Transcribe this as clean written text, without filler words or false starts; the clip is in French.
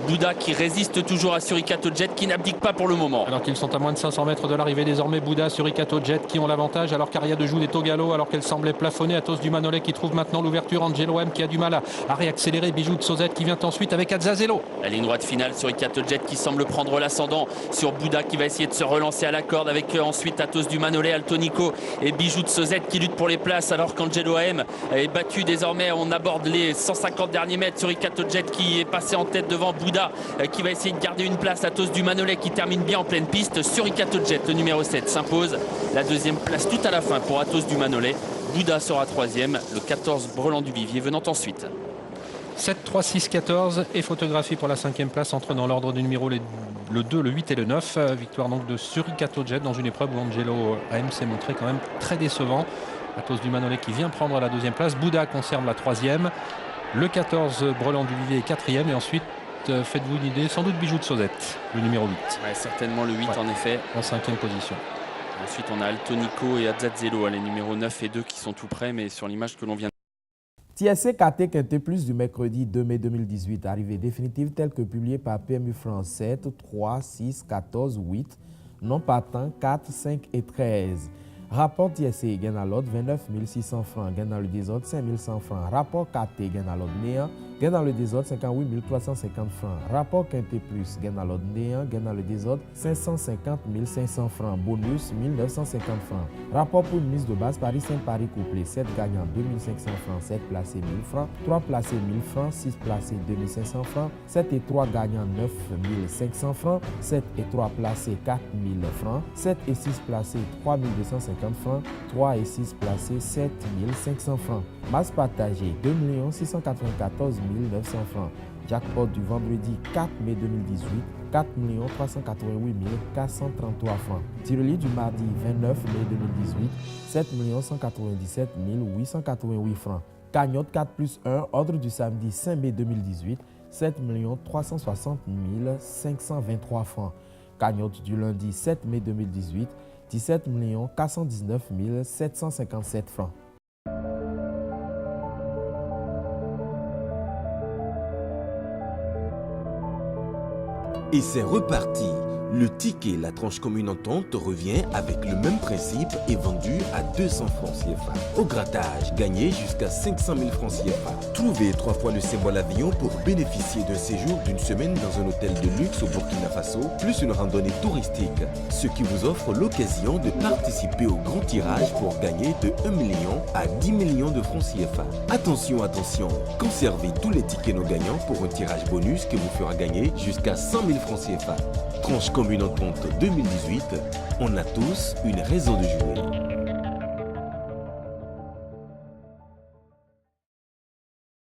Bouddha qui résiste toujours à Surikato Jet, qui n'abdique pas pour le moment. Alors qu'ils sont à moins de 500 mètres de l'arrivée désormais, Bouddha, Surikato Jet qui ont l'avantage, alors qu'Aria de Joud est au galop, alors qu'elle semblait plafonner. Athos du Manolet qui trouve maintenant l'ouverture, Angelo M qui a du mal à réaccélérer, Bijou de Sozette qui vient ensuite avec Azzazelo. La ligne droite finale, Surikato Jet qui semble prendre l'ascendant sur Bouddha, qui va essayer de se relancer à la corde avec ensuite Athos du Manolet, Altonico et Bijou de Sozette qui luttent pour les places, alors qu'Angelo AM est battu désormais. On aborde les 150 derniers mètres. Surikato Jet qui est passé en tête devant Bouddha, qui va essayer de garder une place. Athos du Manolet qui termine bien en pleine piste. Surikato Jet, le numéro 7, s'impose. La deuxième place tout à la fin pour Athos du Manolet. Bouddha sera troisième, le 14 Brelan du Vivier venant ensuite. 7, 3, 6, 14 et photographie pour la cinquième place entre dans l'ordre du numéro le 2, le 8 et le 9. Victoire donc de Surikato Jet dans une épreuve où Angelo AM s'est montré quand même très décevant. Athos du Manolet qui vient prendre la deuxième place. Bouddha conserve la troisième. Le 14 Brelan du Vivier est quatrième et ensuite faites-vous une idée, sans doute Bijou de Sozette, le numéro 8. Ouais, certainement le 8 en effet. En cinquième position. Ensuite on a Altonico et Azzazelo, les numéros 9 et 2 qui sont tout près, mais sur l'image que l'on vient. TSC KT Quintet Plus du mercredi 2 mai 2018, arrivée définitive telle que publiée par PMU France 7, 3, 6, 14, 8, non partant 4, 5 et 13. Rapport TSC gain à l'ordre 29 600 francs, gain dans le désordre 5 100 francs. Rapport KT gain à l'ordre néant, gain dans le désordre 58 350 francs. Rapport Quintet Plus gain à l'ordre néant, gain dans le désordre 550 500 francs. Bonus 1950 francs. Rapport pour une mise de base Paris 5 Paris couplé 7 gagnants 2500 francs, 7 placés 1000 francs, 3 placés 1000 francs, 6 placés 2500 francs, 7 et 3 gagnants 9500 francs, 7 et 3 placés 4000 francs, 7 et 6 placés 3250 francs, 3 et 6 placés 7500 francs. Masse partagée 2 694 900 francs. Jackpot du vendredi 4 mai 2018 4 388 433 francs. Tirelire du mardi 29 mai 2018 7 197 888 francs. Cagnotte 4 plus 1, ordre du samedi 5 mai 2018 7 360 523 francs. Cagnotte du lundi 7 mai 2018 17 419 757 francs. Et c'est reparti. Le ticket La Tranche Commune Entente revient avec le même principe et vendu à 200 francs CFA. Au grattage, gagnez jusqu'à 500 000 francs CFA. Trouvez 3 fois le symbole avion pour bénéficier d'un séjour d'une semaine dans un hôtel de luxe au Burkina Faso, plus une randonnée touristique. Ce qui vous offre l'occasion de participer au grand tirage pour gagner de 1 million à 10 millions de francs CFA. Attention, attention, conservez tous les tickets non gagnants pour un tirage bonus qui vous fera gagner jusqu'à 100 000 francs CFA. Tranche Commune Entente 2018, on a tous une raison de jouer.